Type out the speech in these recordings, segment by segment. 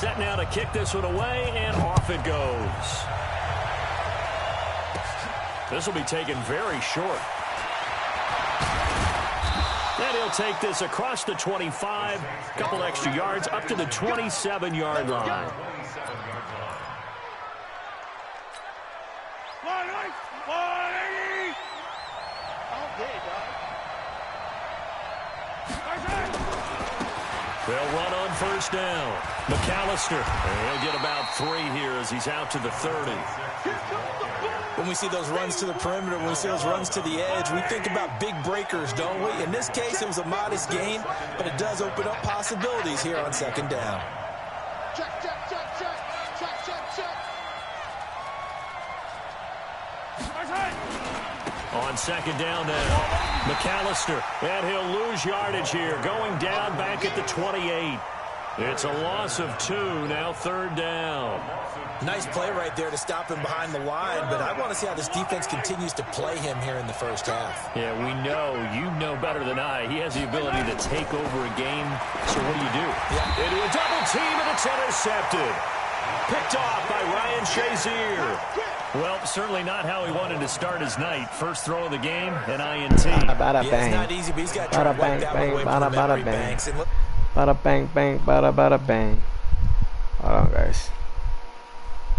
set now to kick this one away, and off it goes. This will be taken very short. And he'll take this across the 25, a couple extra yards, up to the 27-yard line. They'll run on first down. McAllister, and he'll get about 3 here as he's out to the 30. When we see those runs to the perimeter, when we see those runs to the edge, we think about big breakers, don't we? In this case, it was a modest gain, but it does open up possibilities here on second down. Check, check, check, check, check, check, check. On second down now, McAllister, and he'll lose yardage here, going down back at the 28. It's a loss of 2, now third down. Nice play right there to stop him behind the line, but I want to see how this defense continues to play him here in the first half. Yeah, we know, you know better than I, he has the ability to take over a game, so what do? Yeah. Into a double team, and it's intercepted. Picked off by Ryan Shazier. Well, certainly not how he wanted to start his night. First throw of the game, an INT. Bada Yeah, bang. it's not easy, but he's got to try to wipe that one away from the Bada memory bang. banks. And Bada bang bang, bada bang. Hold on, guys.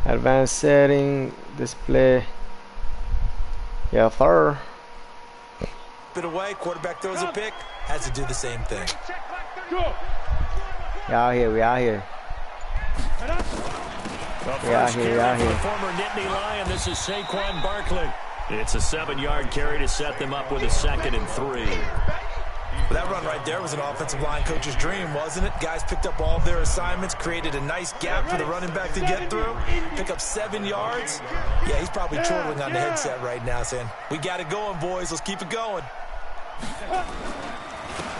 Advanced setting, display. Yeah, far. bit away, quarterback throws a pick, has to do the same thing. We out here, we out here. We out here, we out here. Former Nittany Lion, this is Saquon Barkley. It's a 7-yard carry to set them up with a 2nd and 3. Well, that run right there was an offensive line coach's dream, wasn't it? Guys picked up all of their assignments, created a nice gap for the running back to get through, pick up 7 yards. Yeah, he's probably chortling on the headset right now saying, we got it going, boys. Let's keep it going.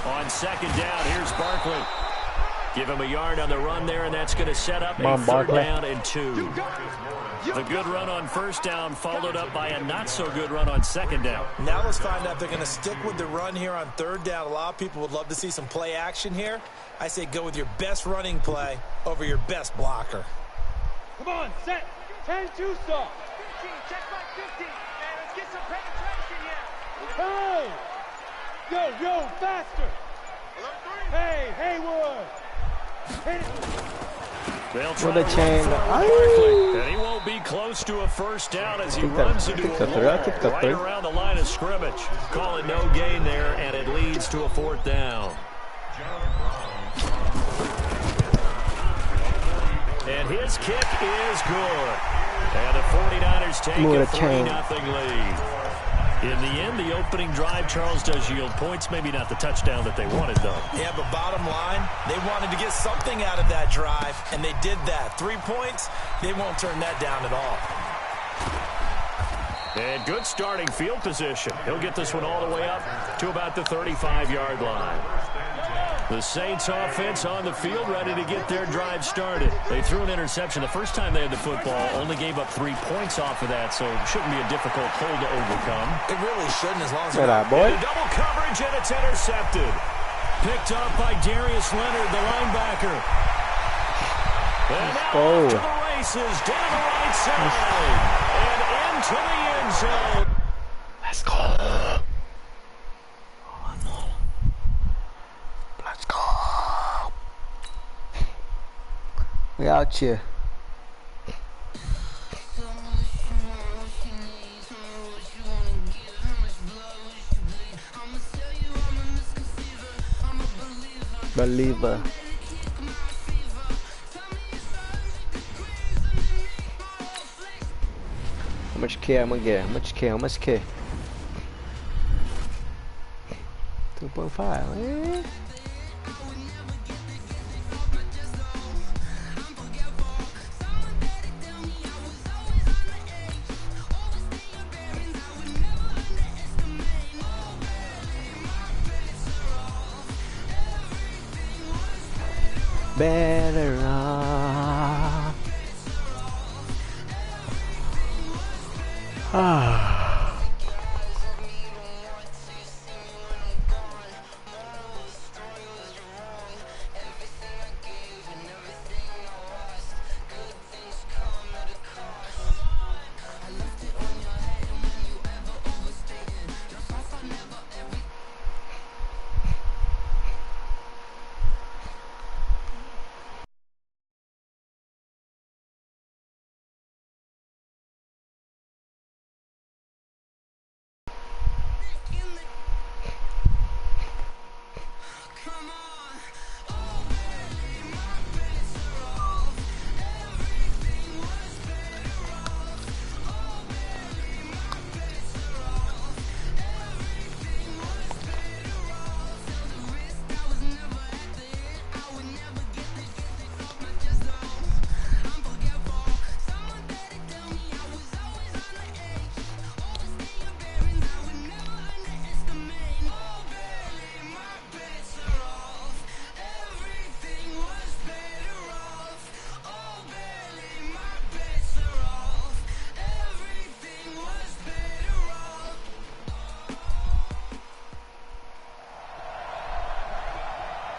On 2nd down, here's Barkley. Give him a yard on the run there, and that's going to set up a 3rd down and 2. The good run on 1st down followed up by a not-so-good run on 2nd down. Now let's find out if they're going to stick with the run here on 3rd down. A lot of people would love to see some play action here. I say go with your best running play over your best blocker. Come on, set. 10-2 stop. 15, check by 15. And let's get some penetration here. Hey! Yo, faster. Hey, Haywood. They'll try With a chain. Barkley, and he won't be close to a 1st down as he runs into a wall right around the line of scrimmage. Call it no gain there, and it leads to a 4th down. And his kick is good. And the 49ers take a 3-0 lead. In the end, the opening drive, Charles, does yield points. Maybe not the touchdown that they wanted, though. Yeah, but bottom line, they wanted to get something out of that drive, and they did that. 3 points, they won't turn that down at all. And good starting field position. He'll get this one all the way up to about the 35-yard line. The Saints offense on the field, ready to get their drive started. They threw an interception the first time they had the football, only gave up 3 points off of that, so it shouldn't be a difficult hole to overcome. It really shouldn't, as long as Good eye, boy. Double coverage, and it's intercepted. Picked up by Darius Leonard, the linebacker. And now off to the races, down the right side, and into the end zone. Let's go. Let's go. We out here. Believer. How much K I'm gonna get? How much K? How much K? 2.5. Better off.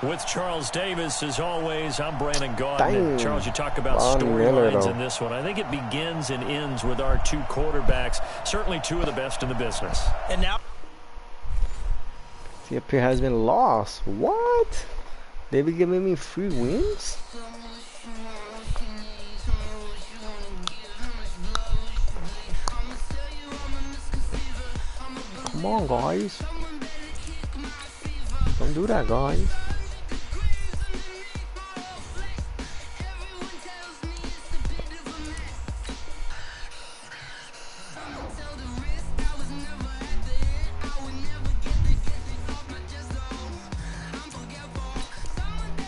With Charles Davis, as always, I'm Brandon Gaudin. Dang. Charles, you talk about Miller, storylines though. in this one. I think it begins and ends with our two quarterbacks, certainly two of the best in the business. And now The appeal has been lost. What? They be giving me free wins? Come on, guys. Don't do that, guys.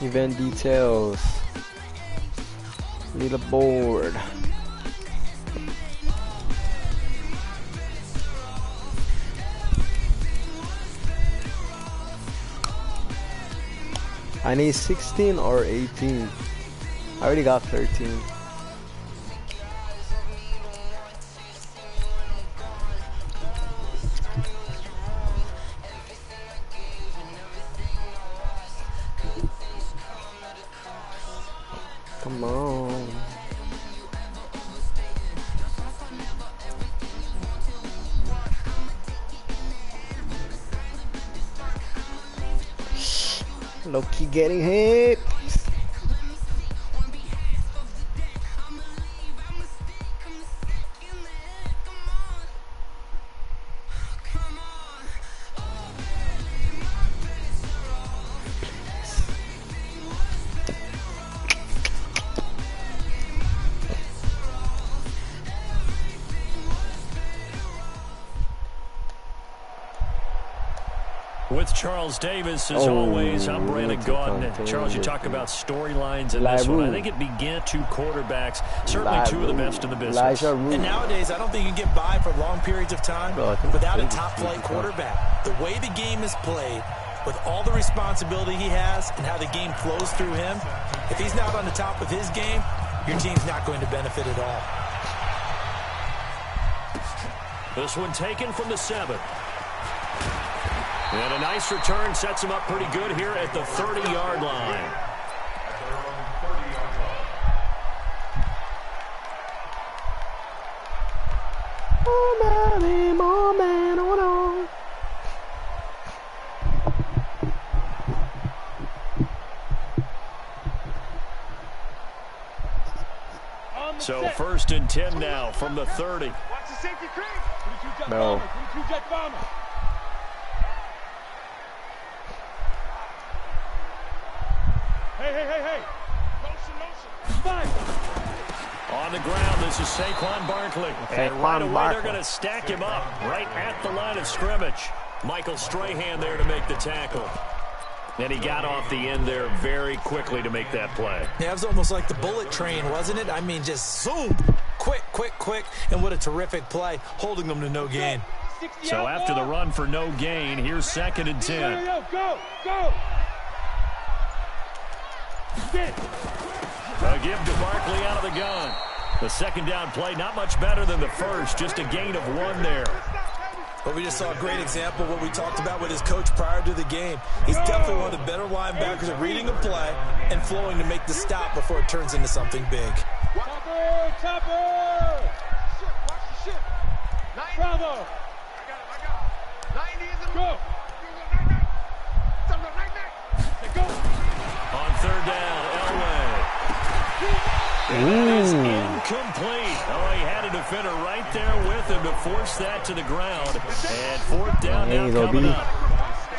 Event details. Leaderboard. I need 16 or 18. I already got 13. Come on. Low-key getting hit. With Charles Davis, as always, I'm Brandon Gaudin. Charles, you talk about storylines in this one. I think it began two quarterbacks, certainly two of the best in the business. And nowadays, I don't think you can get by for long periods of time without a top-flight quarterback. The way the game is played, with all the responsibility he has and how the game flows through him, if he's not on the top of his game, your team's not going to benefit at all. This one taken from the 7. And a nice return sets him up pretty good here at the 30-yard line. Oh man, oh no. So 1st and 10 now from the 30. Watch the safety creep. No. 22 jet bomber. Hey. Motion. Five. On the ground, this is Saquon Barkley. And right away, they're going to stack him up right at the line of scrimmage. Michael Strahan there to make the tackle. And he got off the end there very quickly to make that play. Yeah, it was almost like the bullet train, wasn't it? I mean, just zoom. Quick. And what a terrific play, holding them to no gain. So after the run for no gain, here's 2nd and 10. Go. A give to Barkley out of the gun. The second down play, not much better than the first, just a gain of 1 there. But we just saw a great example of what we talked about with his coach prior to the game. He's definitely one of the better linebackers at reading a play and flowing to make the stop before it turns into something big. Chopper! Watch the ship. Bravo! I got it. 90 is the go. Go. On 3rd down, Elway. That is incomplete. Oh, he had a defender right there with him to force that to the ground. And 4th down now coming up.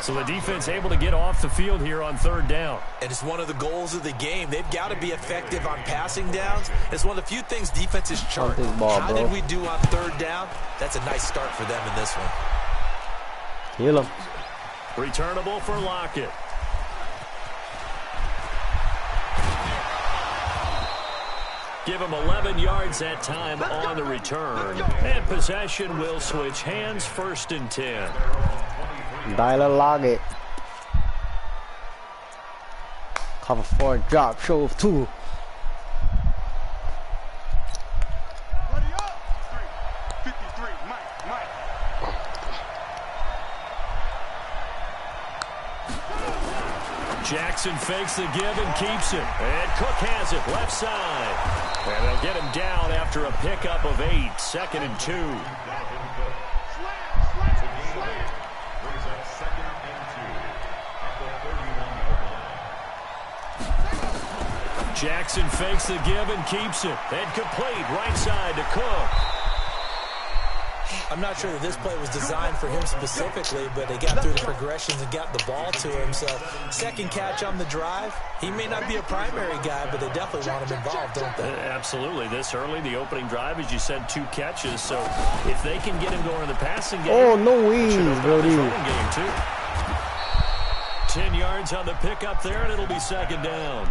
So the defense able to get off the field here on 3rd down. And it's one of the goals of the game. They've got to be effective on passing downs. It's one of the few things defenses chart. How did we do on 3rd down? That's a nice start for them in this one. Heal him. Returnable for Lockett. Give him 11 yards that time on the return. And possession will switch hands, 1st and 10. Tyler Lockett. Cover 4, drop, show of 2. Jackson fakes the give and keeps it. And Cook has it left side. And they'll get him down after a pickup of 8. 2nd and 2. Jackson fakes the give and keeps it. And complete right side to Cook. I'm not sure that this play was designed for him specifically, but they got through the progressions and got the ball to him. So, second catch on the drive. He may not be a primary guy, but they definitely want him involved, don't they? Absolutely. This early, the opening drive, as you said, 2 catches. So, if they can get him going in the passing game, oh, no way, Brody. Game too. 10 yards on the pickup there, and it'll be 2nd down.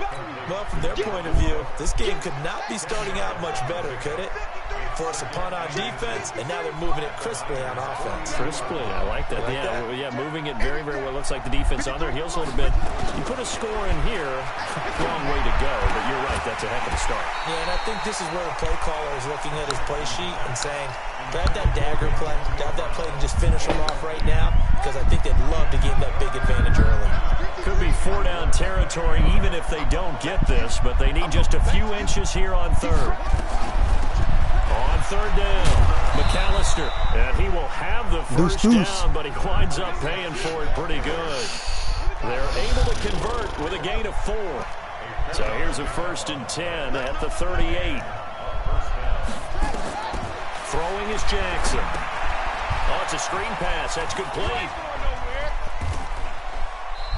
Well, from their point of view, this game could not be starting out much better, could it? Force a punt on defense, and now they're moving it crisply on offense. Crisply, I like that. Yeah, moving it very, very well. Looks like the defense on their heels a little bit. You put a score in here, long way to go, but you're right, that's a heck of a start. Yeah, and I think this is where the play caller is looking at his play sheet and saying, grab that dagger play, grab that play and just finish them off right now, because I think they'd love to gain that big advantage early. Could be 4-down territory even if they don't get this, but they need just a few inches here on 3rd. On 3rd down, McAllister, and he will have the first down, but he winds up paying for it pretty good. They're able to convert with a gain of 4. So here's a 1st and 10 at the 38. Throwing is Jackson. Oh, it's a screen pass. That's complete.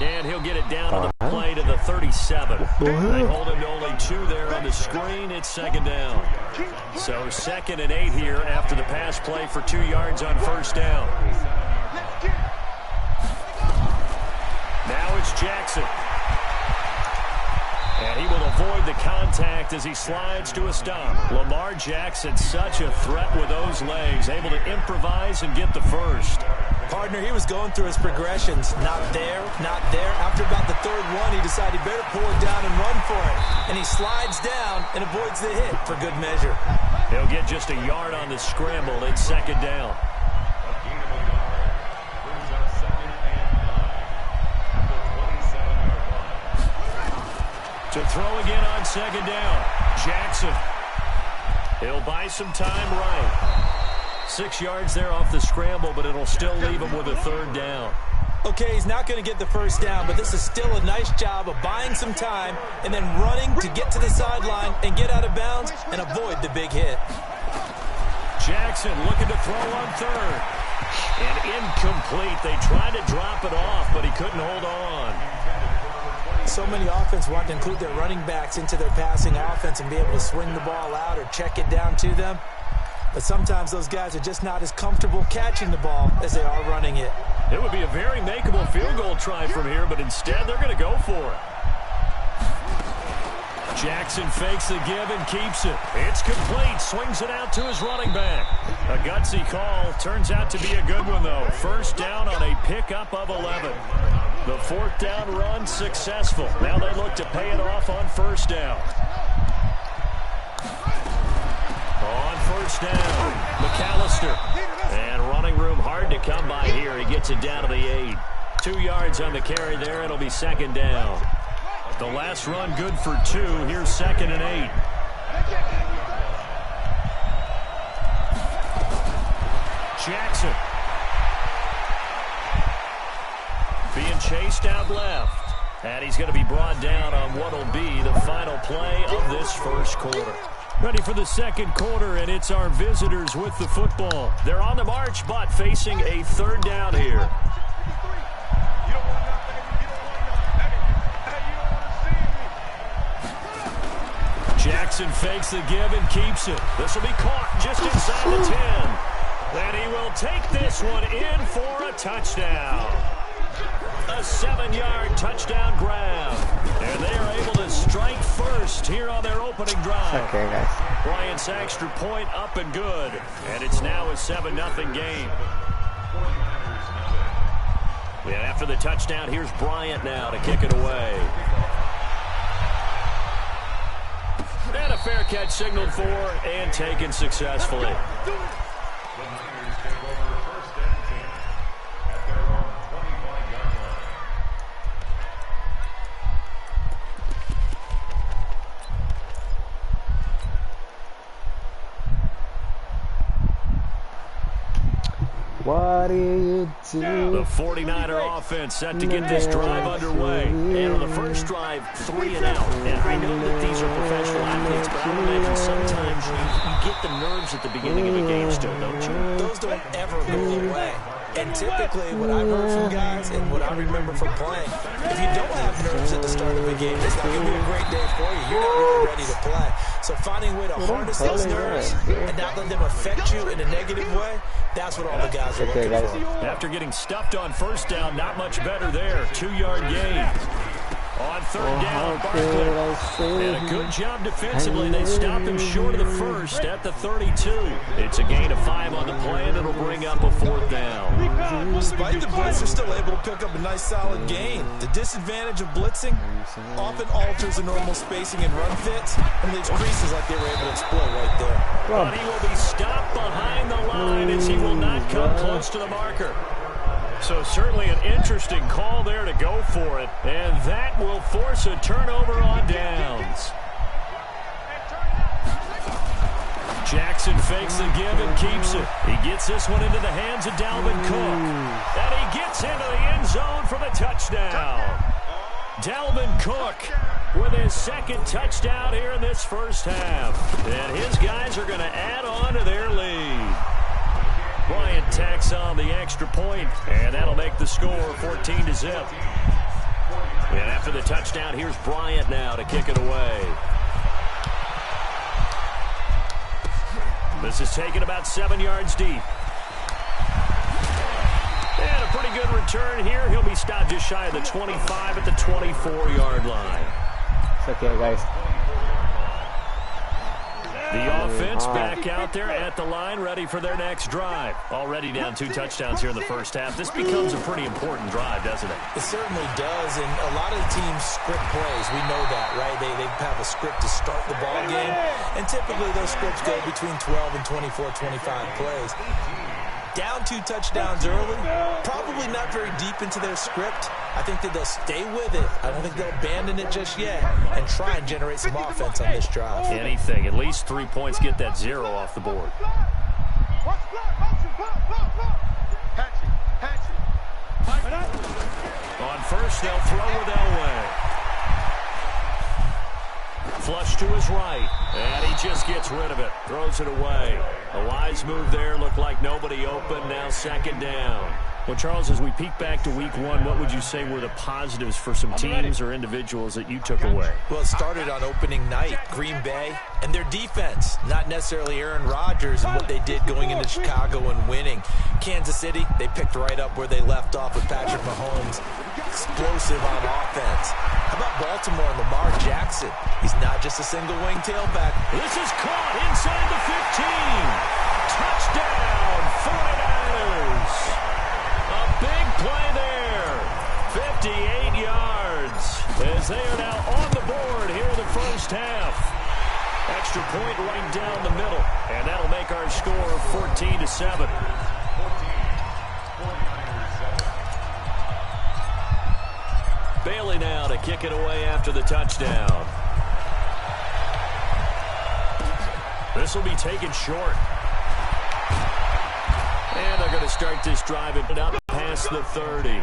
And he'll get it down on the play to the 37. They hold him to only 2 there on the screen. It's 2nd down. So 2nd and 8 here after the pass play for 2 yards on 1st down. Now it's Jackson. And he will avoid the contact as he slides to a stop. Lamar Jackson, such a threat with those legs, able to improvise and get the first. Partner, he was going through his progressions. Not there, not there. After about the 3rd one, he decided he better pull it down and run for it. And he slides down and avoids the hit for good measure. He'll get just a yard on the scramble. It's 2nd down. To throw again on 2nd down. Jackson. He'll buy some time right. 6 yards there off the scramble, but it'll still leave him with a 3rd down. Okay, he's not going to get the first down, but this is still a nice job of buying some time and then running to get to the sideline and get out of bounds and avoid the big hit. Jackson looking to throw on 3rd. And incomplete. They tried to drop it off, but he couldn't hold on. So many offense want to include their running backs into their passing offense and be able to swing the ball out or check it down to them. But sometimes those guys are just not as comfortable catching the ball as they are running it. It would be a very makeable field goal try from here, but instead they're going to go for it. Jackson fakes the give and keeps it. It's complete. Swings it out to his running back. A gutsy call. Turns out to be a good one, though. 1st down on a pickup of 11. The 4th down run successful. Now they look to pay it off on 1st down. On 1st down, McAllister. And running room hard to come by here. He gets it down to the 8. 2 yards on the carry there. It'll be 2nd down. The last run good for 2. Here's 2nd and 8. Jackson. Being chased out left. And he's going to be brought down on what will be the final play of this 1st quarter. Ready for the 2nd quarter, and it's our visitors with the football. They're on the march, but facing a 3rd down here. Jackson fakes the give and keeps it. This will be caught just inside the 10. And he will take this one in for a touchdown. A 7-yard touchdown grab. And they are able to strike first here on their opening drive. Okay, guys. Bryant's extra point up and good. And it's now a 7-0 game. And after the touchdown, here's Bryant now to kick it away. And a fair catch signaled for and taken successfully. What do you do? The 49er offense set to get this drive underway. And on the first drive, 3 and out. And I know that these are professional athletes, but I would imagine sometimes you get the nerves at the beginning of a game still, don't you? Those don't ever go away. And typically, what I've heard from guys and what I remember from playing, if you don't have nerves at the start of a game, it's not going to be a great day for you. You're not really ready to play. So finding a way to harness those nerves and not let them affect you in a negative way, that's what all the guys are looking for. After getting stuffed on first down, not much better there. 2-yard gain. On third down, Barkley. And a good job defensively. They stopped him short of the first at the 32. It's a gain of 5 on the play, and it'll bring up a 4th down. Despite the blitz, they're still able to pick up a nice solid gain. The disadvantage of blitzing often alters the normal spacing and run fits and leaves creases like they were able to exploit right there. But he will be stopped behind the line as he will not come close to the marker. So certainly an interesting call there to go for it, and that will force a turnover on downs. Jackson fakes the give and keeps it. He gets this one into the hands of Dalvin Cook, and he gets into the end zone for the touchdown. Dalvin Cook with his 2nd touchdown here in this first half, and his guys are going to add on to their lead. Bryant tacks on the extra point, and that'll make the score 14-0. And after the touchdown, here's Bryant now to kick it away. This is taken about 7 yards deep. And a pretty good return here. He'll be stopped just shy of the 25 at the 24-yard line. It's okay, guys. The offense back out there at the line, ready for their next drive. Already down 2 touchdowns here in the first half. This becomes a pretty important drive, doesn't it? It certainly does, and a lot of the teams script plays. We know that, right? They have a script to start the ball game, and typically those scripts go between 12 and 24, 25 plays. Down 2 touchdowns early, probably not very deep into their script. I think that they'll stay with it. I don't think they'll abandon it just yet and try and generate some offense on this drive. Anything. At least 3 points, get that 0 off the board. On first, they'll throw with Elway. Flush to his right, and he just gets rid of it. Throws it away. A wise move there. Looked like nobody open. Now 2nd down. Well, Charles, as we peek back to week 1, what would you say were the positives for some teams or individuals that you took away? Well, it started on opening night. Green Bay and their defense. Not necessarily Aaron Rodgers and what they did going into Chicago and winning. Kansas City, they picked right up where they left off with Patrick Mahomes. Explosive on offense. How about Baltimore and Lamar Jackson? He's not just a single wing tailback. This is caught inside the 15. Touchdown, 49ers. A big play there. 58 yards as they are now on the board here in the first half. Extra point right down the middle, and that'll make our score 14-7. Bailey now to kick it away after the touchdown. This will be taken short. And they're going to start this drive and up past the 30.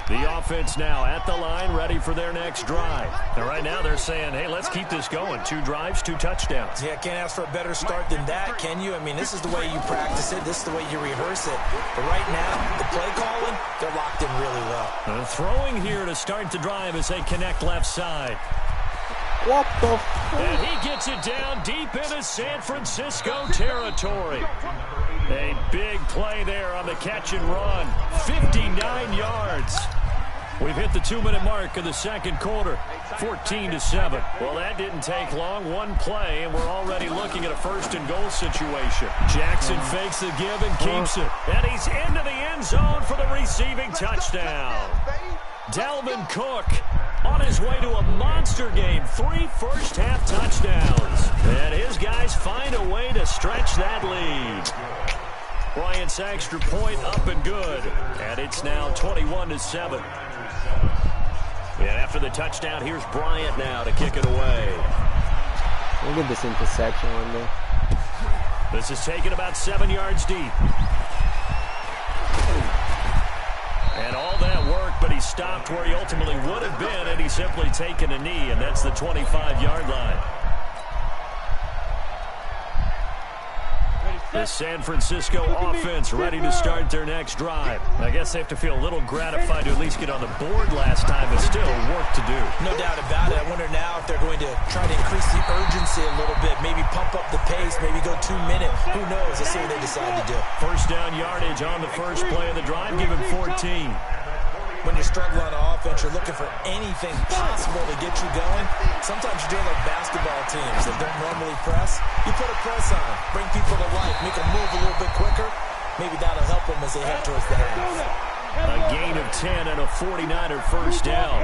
The offense now at the line, ready for their next drive. And right now they're saying, hey, let's keep this going. 2 drives, 2 touchdowns. Yeah, can't ask for a better start than that, can you? I mean, this is the way you practice it. This is the way you rehearse it. But right now, the play calling, they're locked in really well. Throwing here to start the drive as they connect left side. What the f***? And he gets it down deep into San Francisco territory. A big play there on the catch and run. 59 yards. We've hit the 2-minute mark of the second quarter. 14-7. Well, that didn't take long. 1 play, and we're already looking at a 1st and goal situation. Jackson fakes the give and keeps it. And he's into the end zone for the receiving touchdown. Dalvin Cook on his way to a monster game. 3 first-half touchdowns. And his guys find a way to stretch that lead. Bryant's extra point up and good. And it's now 21-7. And after the touchdown, here's Bryant now to kick it away. Look at this interception one there. This is taken about 7 yards deep. And all that work, but he stopped where he ultimately would have been, and he's simply taken a knee, and that's the 25-yard line. The San Francisco offense ready to start their next drive. I guess they have to feel a little gratified to at least get on the board last time, but still work to do. No doubt about it. I wonder now if they're going to try to increase the urgency a little bit, maybe pump up the pace, maybe go 2 minutes. Who knows? Let's see what they decide to do. First down yardage on the first play of the drive. Give him 14. When you struggle on offense, you're looking for anything possible to get you going. Sometimes you're doing like basketball teams that don't normally press. You put a press on, bring people to life, make them move a little bit quicker. Maybe that'll help them as they head towards the half. A gain of 10 and a 49er first down.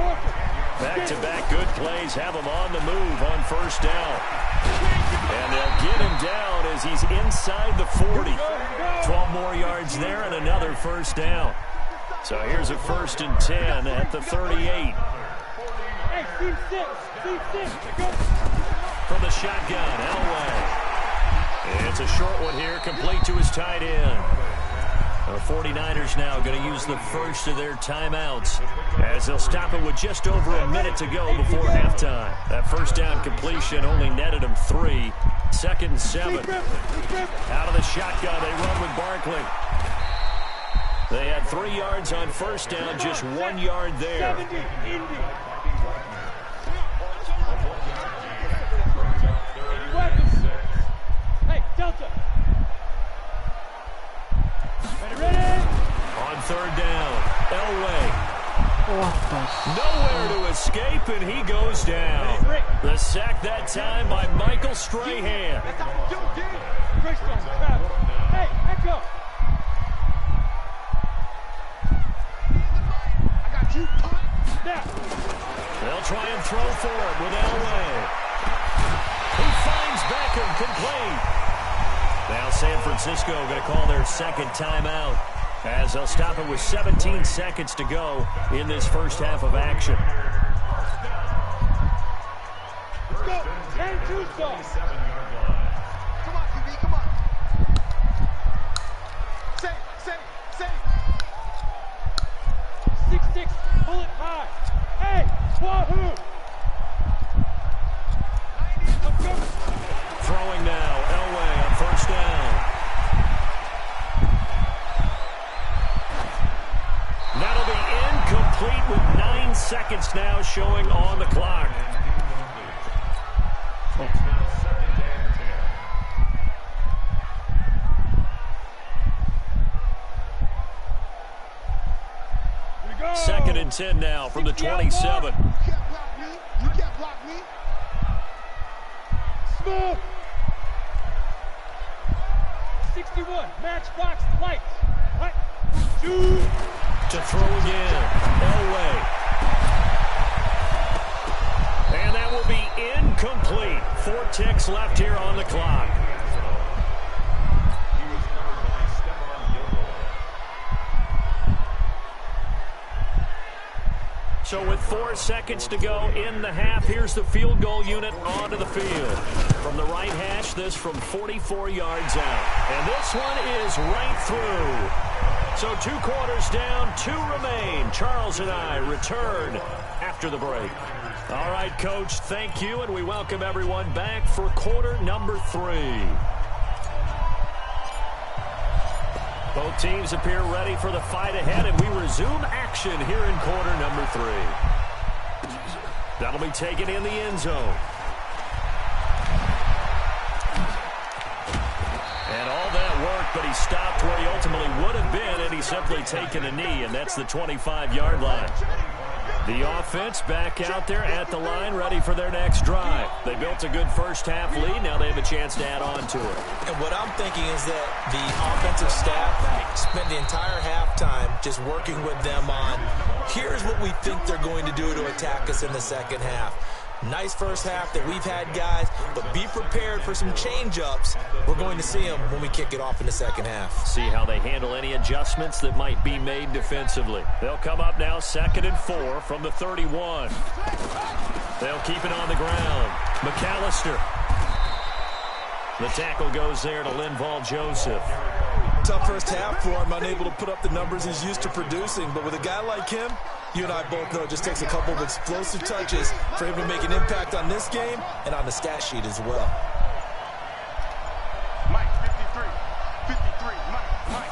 Back-to-back good plays have him on the move on first down. And they'll get him down as he's inside the 40. 12 more yards there and another first down. So here's a 1st and 10 at the 38. From the shotgun, Elway. It's a short one here, complete to his tight end. The 49ers now going to use the first of their timeouts as they'll stop it with just over a minute to go before halftime. That first down completion only netted him 3. 2nd and 7. Out of the shotgun, they run with Barkley. They had 3 yards on first down, just 1 yard there. Hey, Delta. Ready? On 3rd down, Elway. Nowhere to escape, and he goes down. The sack that time by Michael Strahan. Hey, Echo. They'll try and throw for it with Elway. He finds Beckham complete. Now San Francisco going to call their second timeout as they'll stop it with 17 seconds to go in this first half of action. Let's go. 10-2 stop. Come on, QB, come on. Save. 6-6, pull it high. Hey, Wahoo! Throwing now, Elway on first down. That'll be incomplete with 9 seconds now showing on the clock. Second and 10 now from the 27. You can't block me. You can't block me. Smooth. 61, matchbox lights. Right. Shoot. To throw again, Elway. And that will be incomplete. 4 ticks left here on the clock. So with 4 seconds to go in the half, here's the field goal unit onto the field. From the right hash, this from 44 yards out. And this one is right through. So 2 quarters down, 2 remain. Charles and I return after the break. All right, Coach, thank you, and we welcome everyone back for quarter number 3. Both teams appear ready for the fight ahead, and we resume action here in quarter number 3. That'll be taken in the end zone. And all that work, but he stopped where he ultimately would have been, and he's simply taken a knee, and that's the 25-yard line. The offense back out there at the line, ready for their next drive. They built a good first half lead. Now they have a chance to add on to it. And what I'm thinking is that the offensive staff spent the entire halftime just working with them on, here's what we think they're going to do to attack us in the second half. Nice first half that we've had, guys, but be prepared for some change-ups. We're going to see them when we kick it off in the second half. See how they handle any adjustments that might be made defensively. They'll come up now 2nd and 4 from the 31. They'll keep it on the ground. McAllister. The tackle goes there to Linval Joseph. Tough first half for him, unable to put up the numbers he's used to producing. But with a guy like him, you and I both know it just takes a couple of explosive touches for him to make an impact on this game and on the stat sheet as well. Mike, 53. 53. Mike.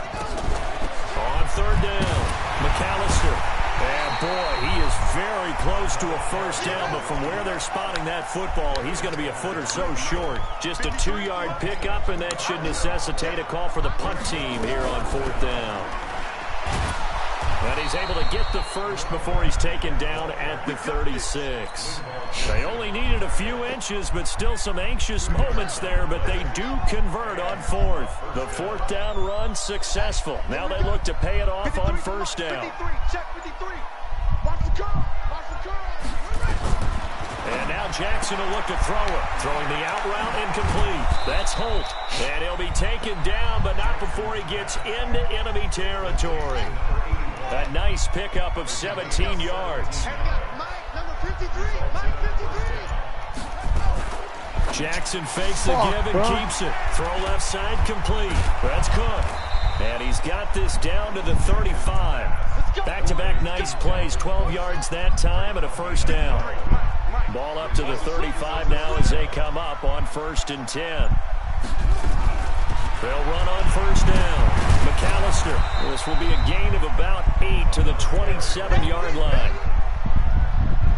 On third down, McAllister. And boy, he is very close to a first down, but from where they're spotting that football, he's going to be a foot or so short. Just a 2-yard pickup, and that should necessitate a call for the punt team here on fourth down. And he's able to get the first before he's taken down at the 36. They only needed a few inches, but still some anxious moments there, but they do convert on fourth. The fourth down run successful. Now they look to pay it off on first down. 53. Check 53. Watch the curl. Watch the curl. And now Jackson will look to throw it. Throwing the out route incomplete. That's Holt. And he'll be taken down, but not before he gets into enemy territory. A nice pickup of 17 yards. And we got Mike, number 53. Mike, 53. Jackson fakes the give and keeps it. Throw left side complete. That's Cook. And he's got this down to the 35. Back-to-back nice plays. 12 yards that time and a first down. Ball up to the 35 now as they come up on 1st and 10. They'll run on first down. McAllister. This will be a gain of about 8 to the 27-yard line.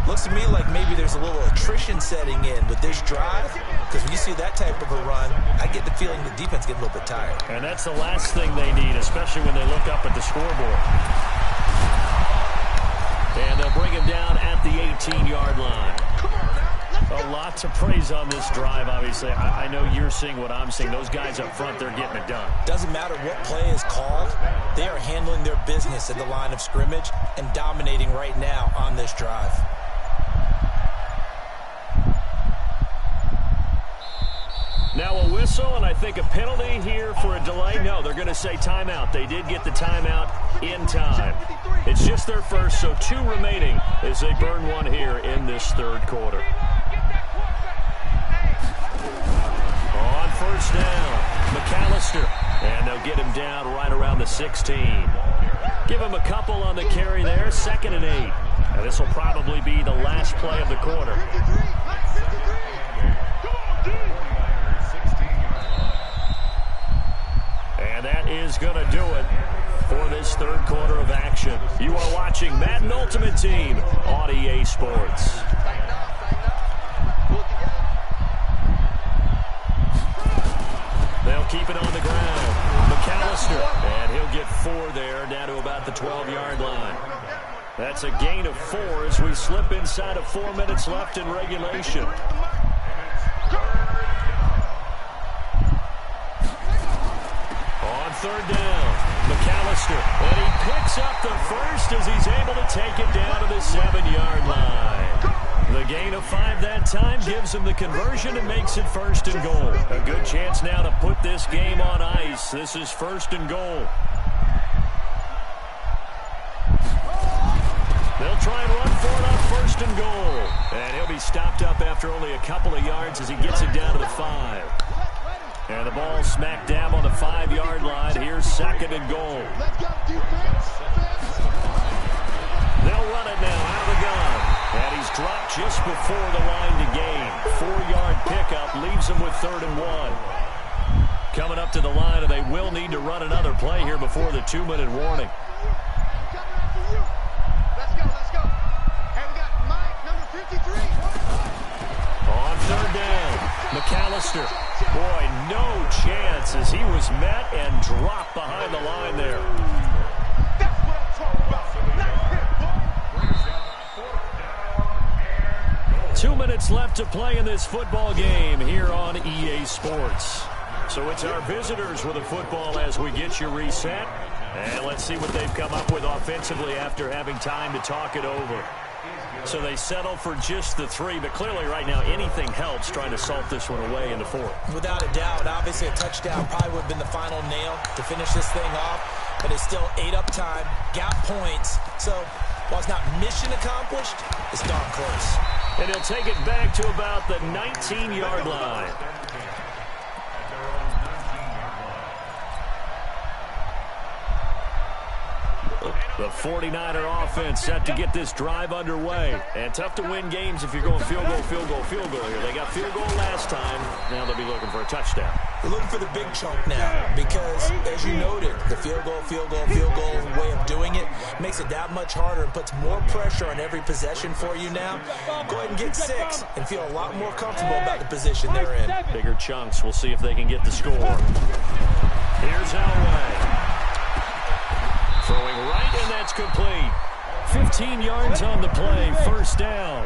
Looks to me like maybe there's a little attrition setting in with this drive, because when you see that type of a run, I get the feeling the defense getting a little bit tired. And that's the last thing they need, especially when they look up at the scoreboard. And they'll bring him down at the 18-yard line. A lot to praise on this drive, obviously. I know you're seeing what I'm seeing. Those guys up front, they're getting it done. Doesn't matter what play is called. They are handling their business at the line of scrimmage and dominating right now on this drive. Now a whistle, and I think a penalty here for a delay. No, they're going to say timeout. They did get the timeout in time. It's just their first, so 2 remaining as they burn one here in this third quarter. On first down, McAllister. And they'll get him down right around the 16. Give him a couple on the carry there, 2nd and 8. And this will probably be the last play of the quarter. And that is going to do it for this third quarter of action. You are watching Madden Ultimate Team on EA Sports. They'll keep it on the ground. McAllister, and he'll get 4 there, down to about the 12-yard line. That's a gain of 4 as we slip inside of 4 minutes left in regulation. On third down, McAllister, and he picks up the first as he's able to take it down to the 7-yard line. The gain of 5 that time gives him the conversion and makes it 1st and goal. A good chance now to put this game on ice. This is 1st and goal. They'll try and run for it on 1st and goal. And he'll be stopped up after only a couple of yards as he gets it down to the 5. And the ball smack dab on the 5-yard line. Here's 2nd and goal. They'll run it now out of the gun. And he's dropped just before the line to gain. 4-yard pickup leaves him with 3rd and 1. Coming up to the line, and they will need to run another play here before the 2-minute warning. Let's go. And we got Mike, number 53. On third down, McAllister. Boy, no chance as he was met and dropped behind the line there. That's what I'm talking about. Nice hit, boy. 2 minutes left to play in this football game here on EA Sports. So it's our visitors with the football as we get you reset. And let's see what they've come up with offensively after having time to talk it over. So they settle for just the 3, but clearly right now anything helps trying to salt this one away in the 4th. Without a doubt, obviously a touchdown probably would have been the final nail to finish this thing off, but it's still 8 up time, got points. So while it's not mission accomplished, it's darn close. And he'll take it back to about the 19-yard line. The 49er offense set to get this drive underway. And tough to win games if you're going field goal, field goal, field goal here. They got field goal last time. Now they'll be looking for a touchdown. They're looking for the big chunk now because, as you noted, the field goal way of doing it makes it that much harder and puts more pressure on every possession for you now. Go ahead and get 6 and feel a lot more comfortable about the position they're in. Bigger chunks. We'll see if they can get the score. Here's Elway. Throwing right, and that's complete. 15 yards on the play, first down.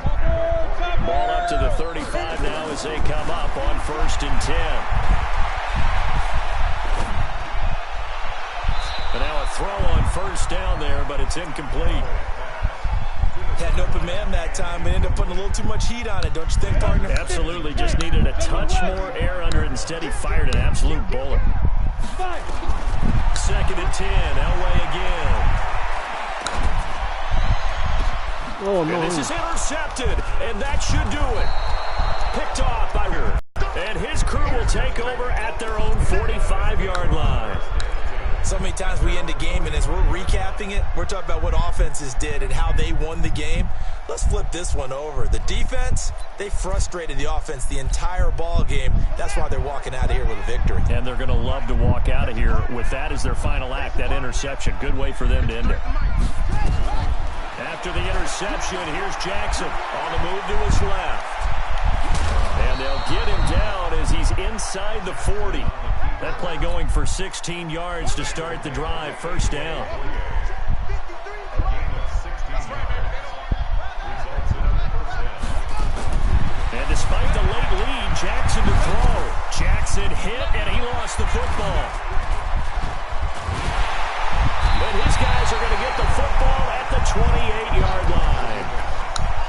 Ball up to the 35 now as they come up on 1st and 10. And now a throw on 1st down there, but it's incomplete. Had an open man that time, but ended up putting a little too much heat on it, don't you think, partner? Absolutely, just needed a touch more air under it. Instead, he fired an absolute bullet. 2nd and 10, Elway again. Oh, no. And this is intercepted, and that should do it. Picked off by her. And his crew will take over at their own 45-yard line. So many times we end a game, and as we're recapping it, we're talking about what offenses did and how they won the game. Let's flip this one over. The defense, they frustrated the offense the entire ball game. That's why they're walking out of here with a victory. And they're going to love to walk out of here with that as their final act, that interception. Good way for them to end it. After the interception, here's Jackson on the move to his left. And they'll get him down as he's inside the 40. That play going for 16 yards to start the drive. First down. And despite the late lead, Jackson to throw. Jackson hit, and he lost the football. And his guys are going to get the football at the 28-yard line.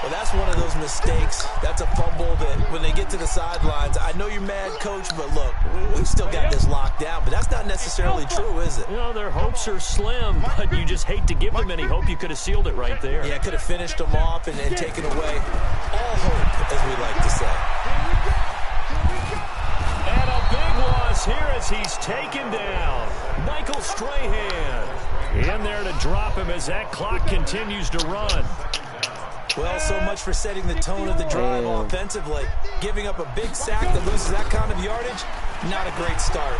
Well, that's one of those mistakes. That's a fumble that when they get to the sidelines, I know you're mad, Coach, but look, we've still got this locked down. But that's not necessarily true, is it? You know, their hopes are slim, but you just hate to give them any hope. You could have sealed it right there. Yeah, could have finished them off and taken away all hope, as we like to say. And a big loss here as he's taken down. Michael Strahan in there to drop him as that clock continues to run. Well, so much for setting the tone of the drive offensively. Giving up a big sack that loses that kind of yardage, not a great start.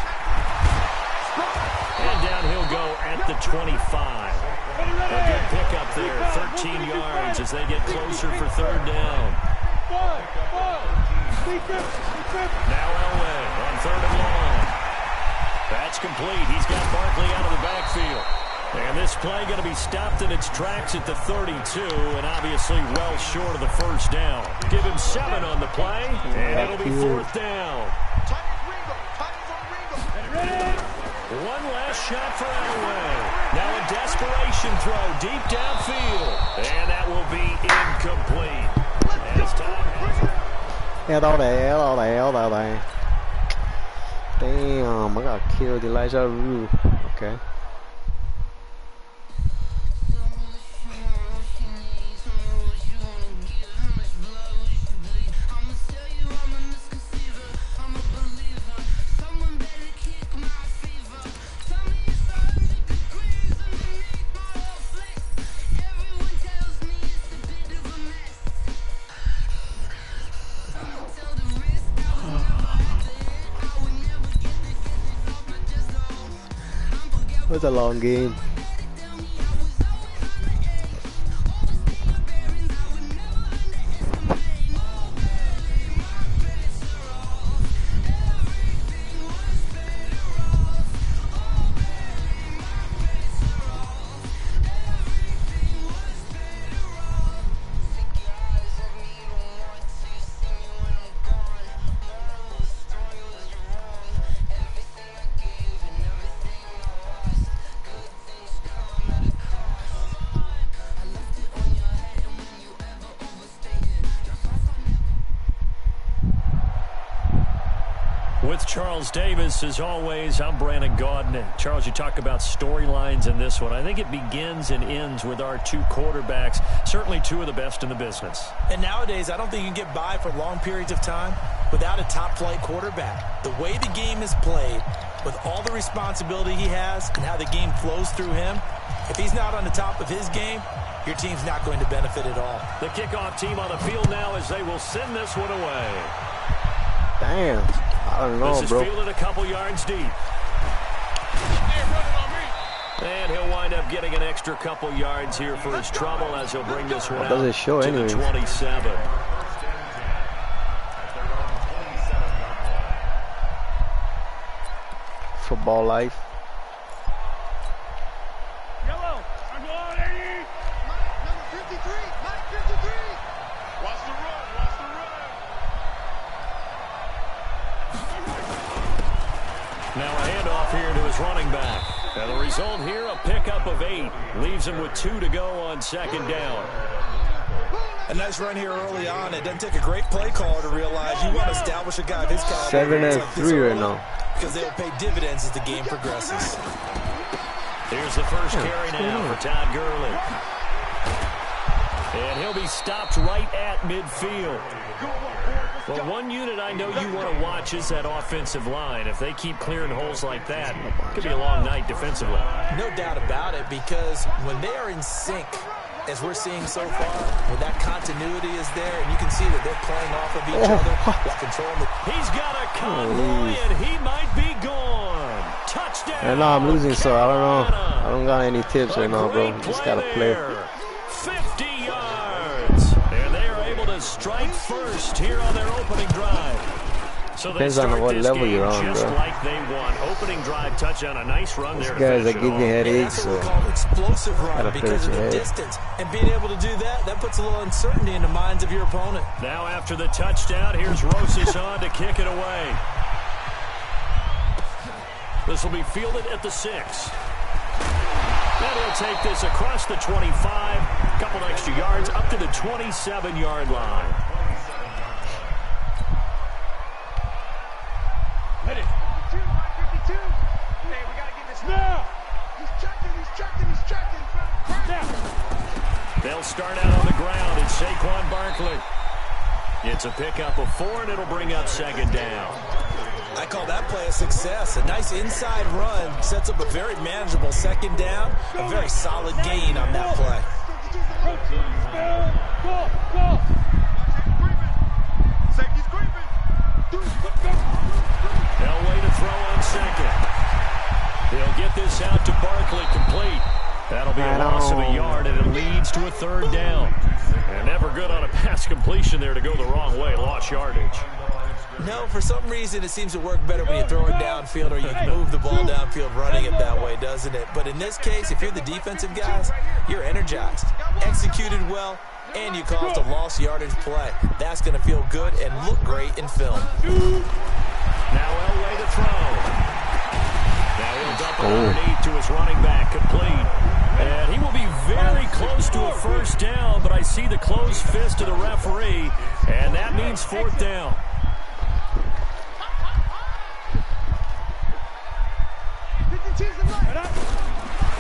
And down he'll go at the 25. A good pickup there, 13 yards as they get closer for 3rd down. Now Elway on 3rd and long. That's complete. He's got Barkley out of the backfield. And this play going to be stopped in its tracks at the 32, and obviously well short of the first down. Give him 7 on the play, and it'll be 4th down. One last shot for Elway. Now a desperation throw deep downfield, and that will be incomplete. As time Damn, I got killed. Elijah Rue. Okay. It was a long game. With Charles Davis, as always, I'm Brandon Gaudin. Charles, you talk about storylines in this one. I think it begins and ends with our 2 quarterbacks, certainly 2 of the best in the business. And nowadays, I don't think you can get by for long periods of time without a top-flight quarterback. The way the game is played, with all the responsibility he has and how the game flows through him, If he's not on the top of his game, your team's not going to benefit at all. The kickoff team on the field now as they will send this one away. Damn. I don't know, this is bro. fielded a couple yards deep. And he'll wind up getting an extra couple yards here for his trouble as he'll bring this one out does it show to anyways? the 27. Football life. Yellow. I'm going, Eddie. Number 53. Mike 53. Watch the run. Watch the run. Now a handoff here to his running back. And the result here, a pickup of 8. Leaves him with 2 to go on second down. A nice run here early on. It doesn't take a great play caller to realize you want to establish a guy of his caliber. 7-3 right now. Because they'll pay dividends as the game progresses. Here's the first carry now for Todd Gurley. And he'll be stopped right at midfield. Well, one unit I know you want to watch is that offensive line. If they keep clearing holes like that, it could be a long night defensively. No doubt about it, because when they are in sync, as we're seeing so far, when that continuity is there, and you can see that they're playing off of each other while controlling the... He's got a convoy, and he might be gone. Touchdown. I know I'm losing, so I don't know. I don't got any tips right now, bro. Just gotta play. 50 yards. And they are able to strike first here on their opening drive. So Depends on what level you're on, just bro. like they want. Opening drive touchdown, a nice run there. Guys that give me headaches, That's so what we call an explosive run gotta because of finish the your head. distance. And being able to do that, that puts a little uncertainty in the minds of your opponent. Now after the touchdown, here's Rosas on to kick it away. This will be fielded at the 6. Then he'll take this across the 25, couple extra yards up to the 27-yard line. Hit it. 52. Mike 52. Hey, we got to get this now. He's checking. He's checking. He's checking. Now. They'll start out on the ground. It's Saquon Barkley. It's a pickup of 4, and it'll bring up second down. I call that play a success. A nice inside run sets up a very manageable second down. A very solid gain on that play. Go. Go. Safety's creeping. They'll wait to throw on second. He'll get this out to Barkley complete. That'll be a loss of a yard, and it leads to a third down. And never good on a pass completion there to go the wrong way. Lost yardage. No, for some reason it seems to work better when you throw it downfield or you move the ball downfield running it that way, doesn't it? But in this case, if you're the defensive guys, you're energized, executed well, and you caused a lost yardage play. That's going to feel good and look great in film. Now Elway to throw. Now he'll dump it underneath to his running back, complete. And he will be very close to a first down, but I see the closed fist of the referee, and that means fourth down.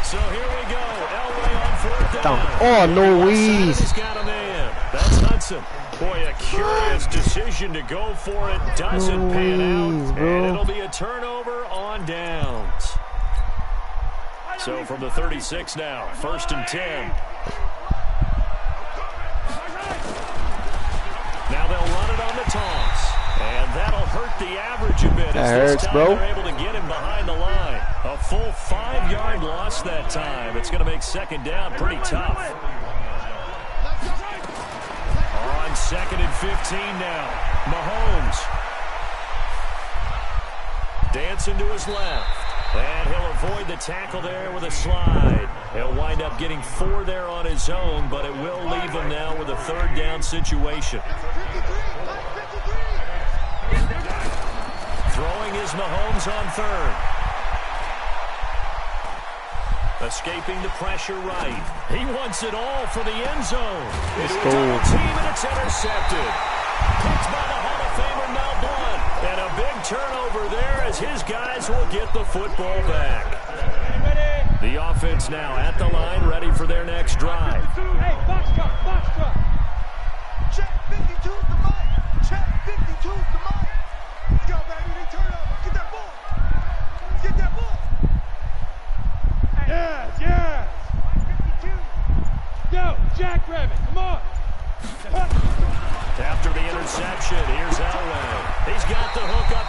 So here we go. Elway on fourth down. Oh, no ways. He's got a man. That's Hudson. Boy, a curious decision to go for it. Doesn't No pan ways, out. bro. And it'll be a turnover on downs. So from the 36 now, 1st and 10. Now they'll run it on the toss. And that'll hurt the average a bit. That as hurts, this time bro. They're able to get him behind the line. A full 5-yard loss that time. It's going to make second down pretty tough. On 2nd and 15 now. Mahomes. Dancing to his left. And he'll avoid the tackle there with a slide. He'll wind up getting 4 there on his own, but it will leave him now with a third down situation. Throwing is Mahomes on 3rd. Escaping the pressure right. He wants it all for the end zone. Into a double team, and it's intercepted. Picked by the Hall of Famer Mel Blount. And a big turnover there as his guys will get the football back. The offense now at the line, ready for their next drive. Hey, box truck. Check 52 to Mike. Check 52 to Mike. Let's go, baby. They turn over. Get that ball. Get that ball. Yes.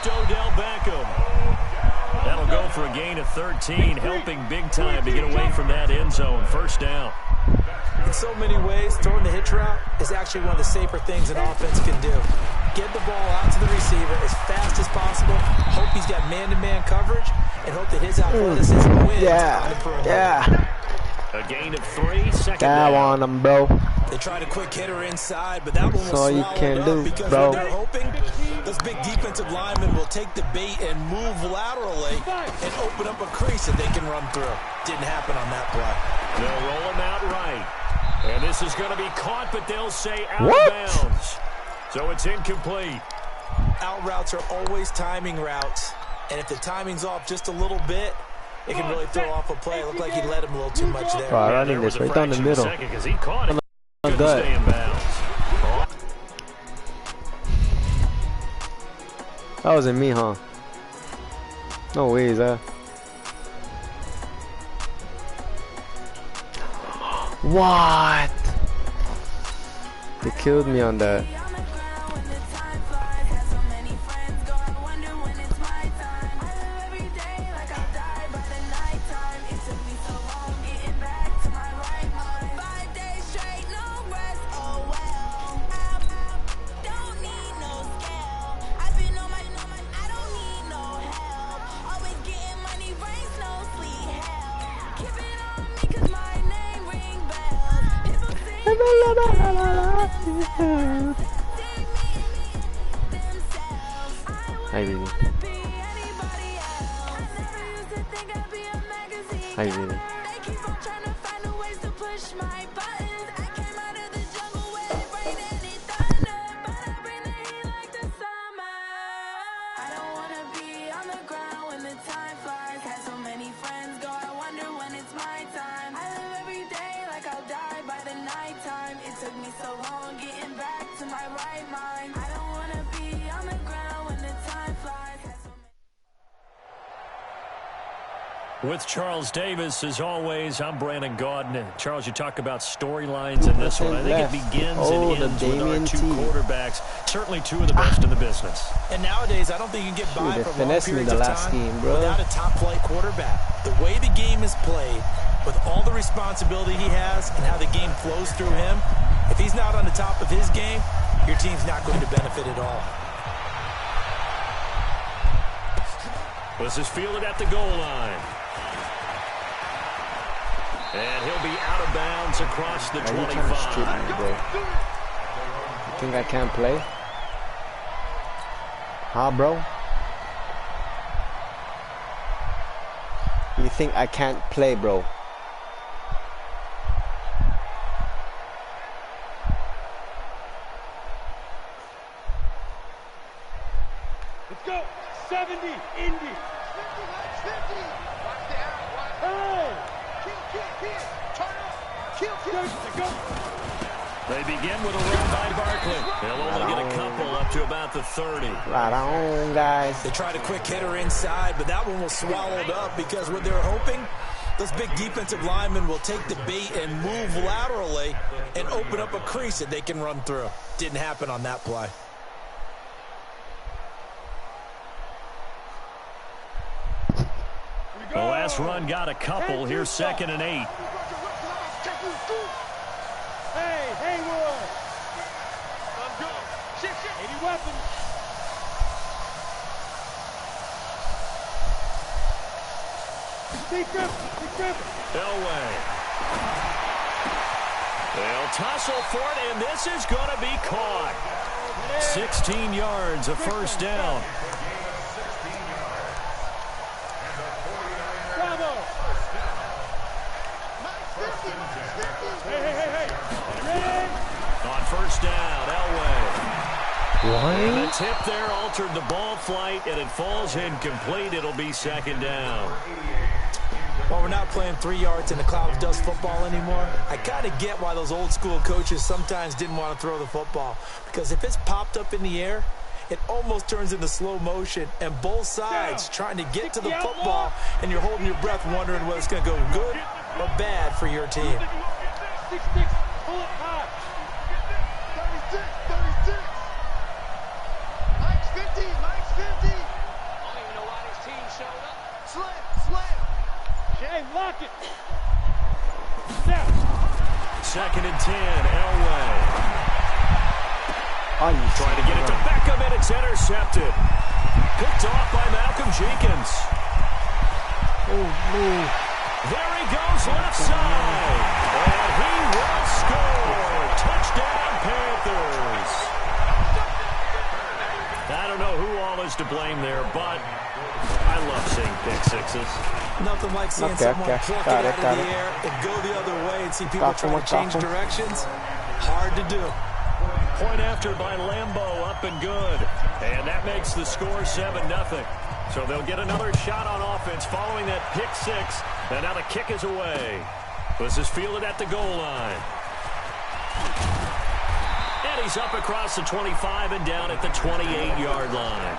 out to Odell Beckham. That'll go for a gain of 13, helping big time to get away from that end zone. First down. In so many ways, throwing the hitch route is actually one of the safer things an offense can do. Get the ball out to the receiver as fast as possible, hope he's got man-to-man coverage, and hope that his athleticism wins on the perimeter. Yeah. A gain of 3, second That down. on them, bro. They tried a quick hitter inside, but that one was That's all you swallowed can up do, because bro. what they're hoping, those big defensive linemen will take the bait and move laterally and open up a crease that they can run through. Didn't happen on that play. They'll roll him out right. And this is going to be caught, but they'll say out What? of bounds. So it's incomplete. Out routes are always timing routes, and if the timing's off just a little bit, it can really throw off a play. It looked like he let him a little too much there. Bro, There running was this a right down the fraction of a middle. second 'cause he caught it. Couldn't Good. stay in bounds. That wasn't me, huh? No ways, What? They killed me on that. Hi, baby. Hi, baby. With Charles Davis, as always, I'm Brandon Gaudin. Charles, you talk about storylines in this one. I think it begins and ends with our two quarterbacks, certainly two of the best in the business. And nowadays, I don't think you can get by for long periods of time without a top-flight quarterback. The way the game is played, with all the responsibility he has and how the game flows through him, if he's not on the top of his game, your team's not going to benefit at all. This is fielded at the goal line. And he'll be out of bounds across the 25. You think I can't play? Huh, bro? You think I can't play, bro? Let's go. 70, Indy. 50, 50. Hey. They begin with a run by Barkley. They'll only get a couple up to about the 30. Right on, guys. They tried a quick hitter inside, but that one was swallowed up because what they're hoping, those big defensive linemen will take the bait and move laterally and open up a crease that they can run through. Didn't happen on that play. The last run got a couple. Here's 2nd and 8. Hey, Haywood. 80 weapons. Steve Griffin. Elway. They'll tussle for it, and this is going to be caught. 16 yards, a first down. Bravo. Hey. Ready? On first down, Elway. And the What? tip there altered the ball flight, and it falls incomplete. It'll be 2nd down. While we're not playing 3 yards in the cloud of dust football anymore, I kind of get why those old school coaches sometimes didn't want to throw the football. Because if it's popped up in the air, it almost turns into slow motion, and both sides trying to get to the football, and you're holding your breath wondering whether it's going to go good or bad for your team. 6, pull it high. 36. Mike's 50. Slam. Hey, lock it. Step. 2nd and 10, Elway. Trying to get it to Beckham, and it's intercepted. Picked off by Malcolm Jenkins. There he goes, left side. And he will score. Touchdown, Panthers. I don't know who all is to blame there, but I love seeing pick sixes. Nothing like seeing someone pluck it out of the air and go the other way and see people trying to change directions. Hard to do. Point after by Lambeau, up and good. And that makes the score 7-0. So they'll get another shot on offense following that pick six. And now the kick is away. This is fielded at the goal line. And he's up across the 25 and down at the 28-yard line.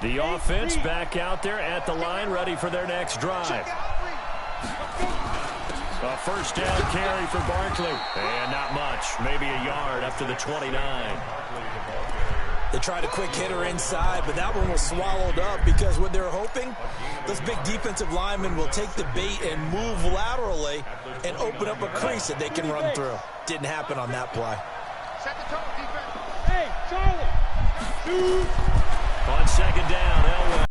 The offense back out there at the line, ready for their next drive. A first down carry for Barkley. And not much, maybe a yard up to the 29. They tried a quick hitter inside, but that one was swallowed up because what they're hoping, those big defensive linemen will take the bait and move laterally and open up a crease that they can run through. Didn't happen on that play. Set the tone, defense. Hey, Charlie. 2.